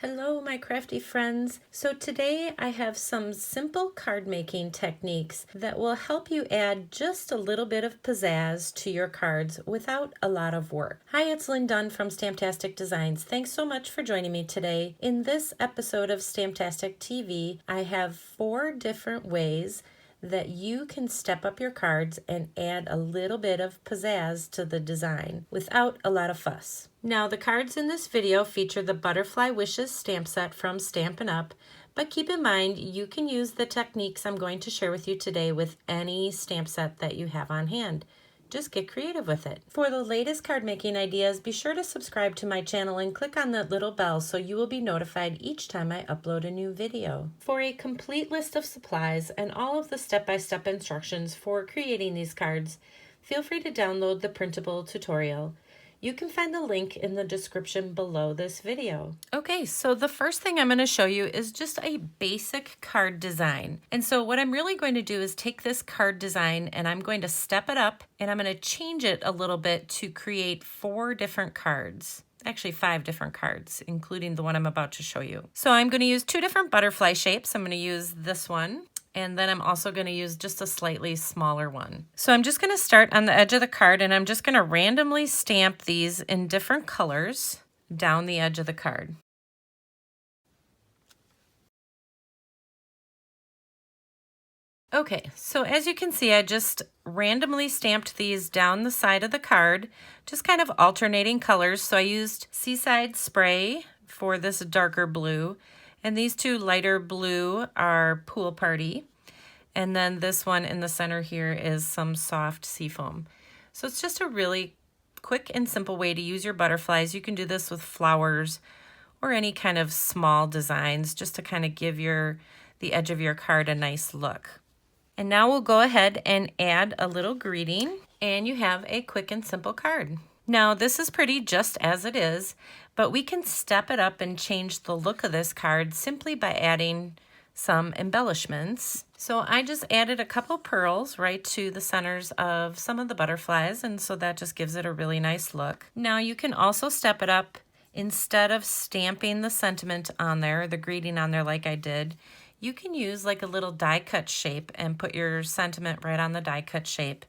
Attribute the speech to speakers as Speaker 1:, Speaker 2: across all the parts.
Speaker 1: Hello, my crafty friends. So today I have some simple card making techniques that will help you add just a little bit of pizzazz to your cards without a lot of work. Hi, it's Lynn Dunn from Stamptastic Designs. Thanks so much for joining me today. In this episode of Stamptastic TV, I have 4 different ways that you can step up your cards and add a little bit of pizzazz to the design without a lot of fuss. Now, the cards in this video feature the Butterfly Wishes stamp set from Stampin' Up, but keep in mind you can use the techniques I'm going to share with you today with any stamp set that you have on hand. Just get creative with it. For the latest card making ideas, be sure to subscribe to my channel and click on that little bell so you will be notified each time I upload a new video. For a complete list of supplies and all of the step-by-step instructions for creating these cards, feel free to download the printable tutorial. You can find the link in the description below this video. Okay, so the first thing I'm going to show you is just a basic card design. And so what I'm really going to do is take this card design and I'm going to step it up and I'm going to change it a little bit to create 4 different cards. Actually 5 different cards, including the one I'm about to show you. So I'm going to use 2 different butterfly shapes. I'm going to use this one. And then I'm also going to use just a slightly smaller one. So I'm just going to start on the edge of the card and I'm just going to randomly stamp these in different colors down the edge of the card. Okay, so as you can see, I just randomly stamped these down the side of the card, just kind of alternating colors. So I used Seaside Spray for this darker blue. And these 2 lighter blue are Pool Party. And then this one in the center here is some soft seafoam. So it's just a really quick and simple way to use your butterflies. You can do this with flowers or any kind of small designs just to kind of give the edge of your card a nice look. And now we'll go ahead and add a little greeting and you have a quick and simple card. Now this is pretty just as it is, but we can step it up and change the look of this card simply by adding some embellishments. So I just added a couple pearls right to the centers of some of the butterflies, and so that just gives it a really nice look. Now you can also step it up. Instead of stamping the sentiment on there, the greeting on there like I did, you can use like a little die cut shape and put your sentiment right on the die cut shape.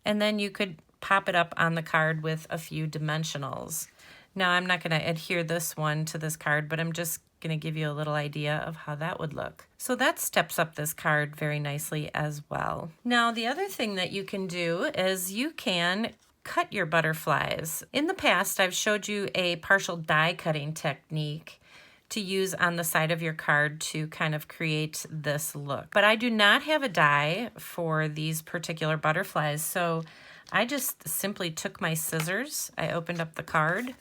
Speaker 1: And then you could pop it up on the card with a few dimensionals. Now I'm not going to adhere this one to this card, but I'm just going to give you a little idea of how that would look. So that steps up this card very nicely as well. Now the other thing that you can do is you can cut your butterflies. In the past I've showed you a partial die cutting technique to use on the side of your card to kind of create this look. But I do not have a die for these particular butterflies, so I just simply took my scissors, I opened up the card,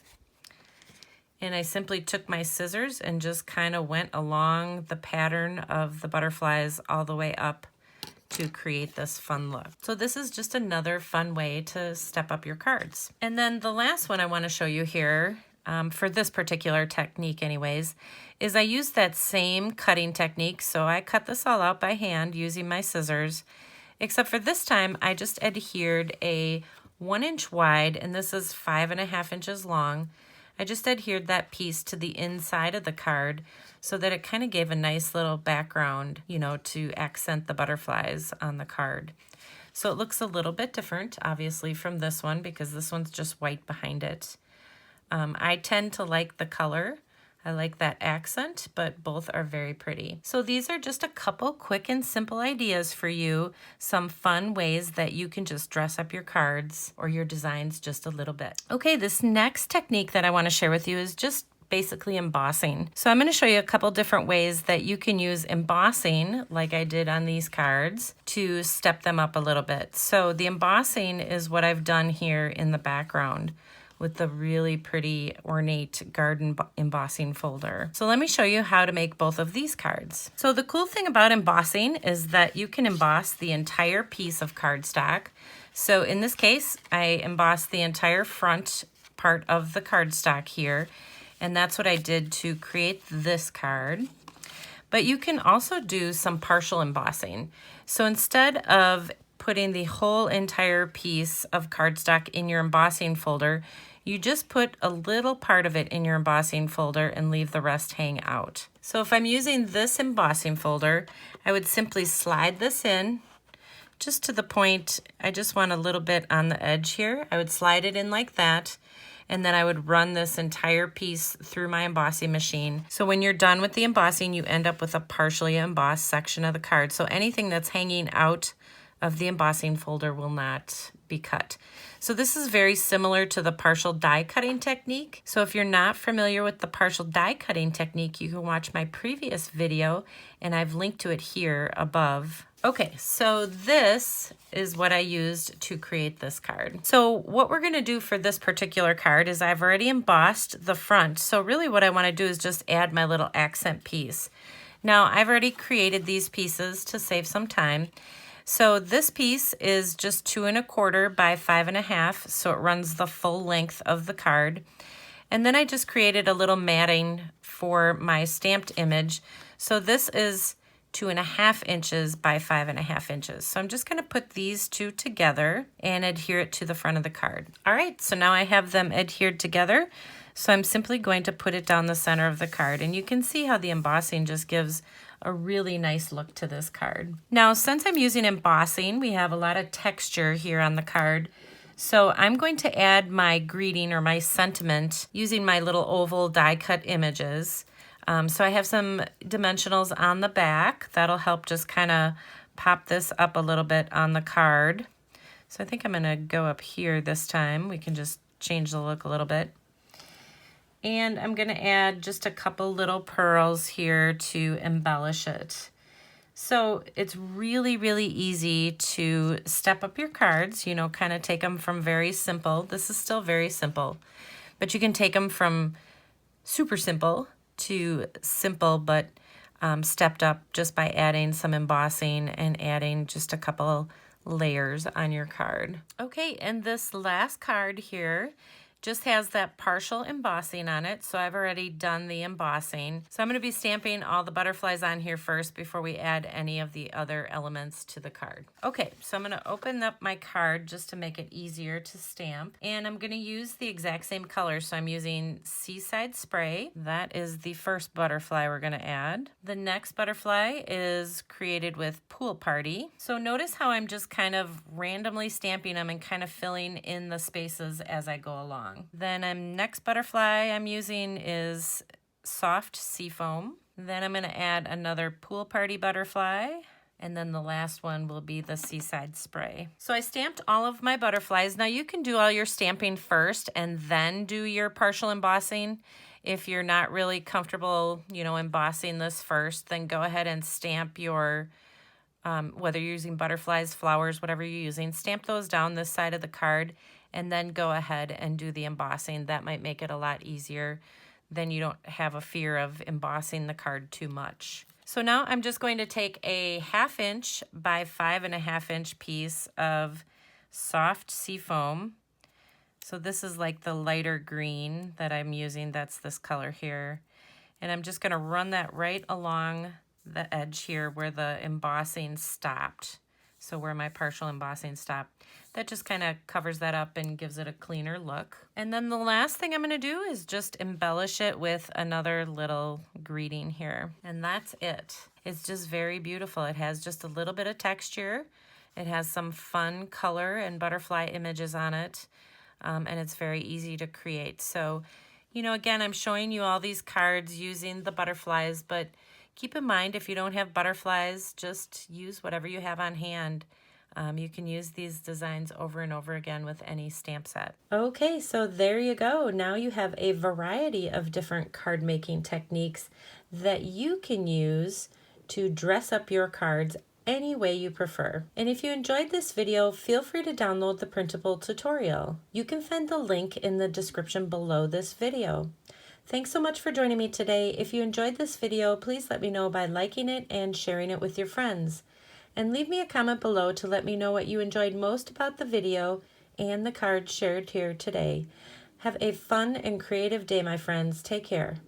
Speaker 1: and I simply took my scissors and just kind of went along the pattern of the butterflies all the way up to create this fun look. So this is just another fun way to step up your cards. And then the last one I want to show you here, for this particular technique anyways, is I used that same cutting technique. So I cut this all out by hand using my scissors. Except for this time, I just adhered a 1 inch wide, and this is 5.5 inches long. I just adhered that piece to the inside of the card so that it kind of gave a nice little background, you know, to accent the butterflies on the card. So it looks a little bit different, obviously, from this one because this one's just white behind it. I tend to like the color. I like that accent, but both are very pretty. So these are just a couple quick and simple ideas for you, some fun ways that you can just dress up your cards or your designs just a little bit. Okay, this next technique that I want to share with you is just basically embossing. So I'm going to show you a couple different ways that you can use embossing, like I did on these cards, to step them up a little bit. So the embossing is what I've done here in the background with the really pretty ornate garden embossing folder. So let me show you how to make both of these cards. So the cool thing about embossing is that you can emboss the entire piece of cardstock. So in this case, I embossed the entire front part of the cardstock here, and that's what I did to create this card. But you can also do some partial embossing. So instead of putting the whole entire piece of cardstock in your embossing folder, you just put a little part of it in your embossing folder and leave the rest hang out. So if I'm using this embossing folder, I would simply slide this in just to the point. I just want a little bit on the edge here. I would slide it in like that, and then I would run this entire piece through my embossing machine. So when you're done with the embossing, you end up with a partially embossed section of the card. So anything that's hanging out of the embossing folder will not be cut. So this is very similar to the partial die cutting technique. So if you're not familiar with the partial die cutting technique, you can watch my previous video, and I've linked to it here above. Okay, so this is what I used to create this card. So what we're gonna do for this particular card is I've already embossed the front. So really what I wanna do is just add my little accent piece. Now I've already created these pieces to save some time. So this piece is just 2 1/4 by 5 1/2, so it runs the full length of the card. And then I just created a little matting for my stamped image. So this is 2 1/2 inches by 5 1/2 inches. So I'm just going to put these two together and adhere it to the front of the card. All right, so now I have them adhered together. So I'm simply going to put it down the center of the card, and you can see how the embossing just gives a really nice look to this card. Now, since I'm using embossing, we have a lot of texture here on the card. So I'm going to add my greeting or my sentiment using my little oval die cut images. So I have some dimensionals on the back that'll help just kind of pop this up a little bit on the card. So I think I'm going to go up here this time. We can just change the look a little bit. And I'm going to add just a couple little pearls here to embellish it. So it's really, really easy to step up your cards, you know, kind of take them from very simple. This is still very simple, but you can take them from super simple to simple, but stepped up just by adding some embossing and adding just a couple layers on your card. Okay, and this last card here just has that partial embossing on it, so I've already done the embossing. So I'm going to be stamping all the butterflies on here first before we add any of the other elements to the card. Okay, so I'm going to open up my card just to make it easier to stamp, and I'm going to use the exact same color. So I'm using Seaside Spray. That is the first butterfly we're going to add. The next butterfly is created with Pool Party. So notice how I'm just kind of randomly stamping them and kind of filling in the spaces as I go along. Then next butterfly I'm using is Soft Seafoam. Then I'm going to add another Pool Party butterfly, and then the last one will be the Seaside Spray. So I stamped all of my butterflies. Now you can do all your stamping first and then do your partial embossing. If you're not really comfortable, you know, embossing this first, then go ahead and stamp your whether you're using butterflies, flowers, whatever you're using, stamp those down this side of the card, and then go ahead and do the embossing. That might make it a lot easier. Then you don't have a fear of embossing the card too much. So now I'm just going to take a 1/2 inch by 5 1/2 inch piece of Soft Seafoam. So this is like the lighter green that I'm using. That's this color here. And I'm just going to run that right along the edge here where the embossing stopped. So where my partial embossing stopped. That just kind of covers that up and gives it a cleaner look. And then the last thing I'm going to do is just embellish it with another little greeting here. And that's it. It's just very beautiful. It has just a little bit of texture. It has some fun color and butterfly images on it. And it's very easy to create. So, you know, again, I'm showing you all these cards using the butterflies, but keep in mind, if you don't have butterflies, just use whatever you have on hand. You can use these designs over and over again with any stamp set. Okay, so there you go. Now you have a variety of different card making techniques that you can use to dress up your cards any way you prefer. And if you enjoyed this video, feel free to download the printable tutorial. You can find the link in the description below this video. Thanks so much for joining me today. If you enjoyed this video, please let me know by liking it and sharing it with your friends. And leave me a comment below to let me know what you enjoyed most about the video and the cards shared here today. Have a fun and creative day, my friends. Take care.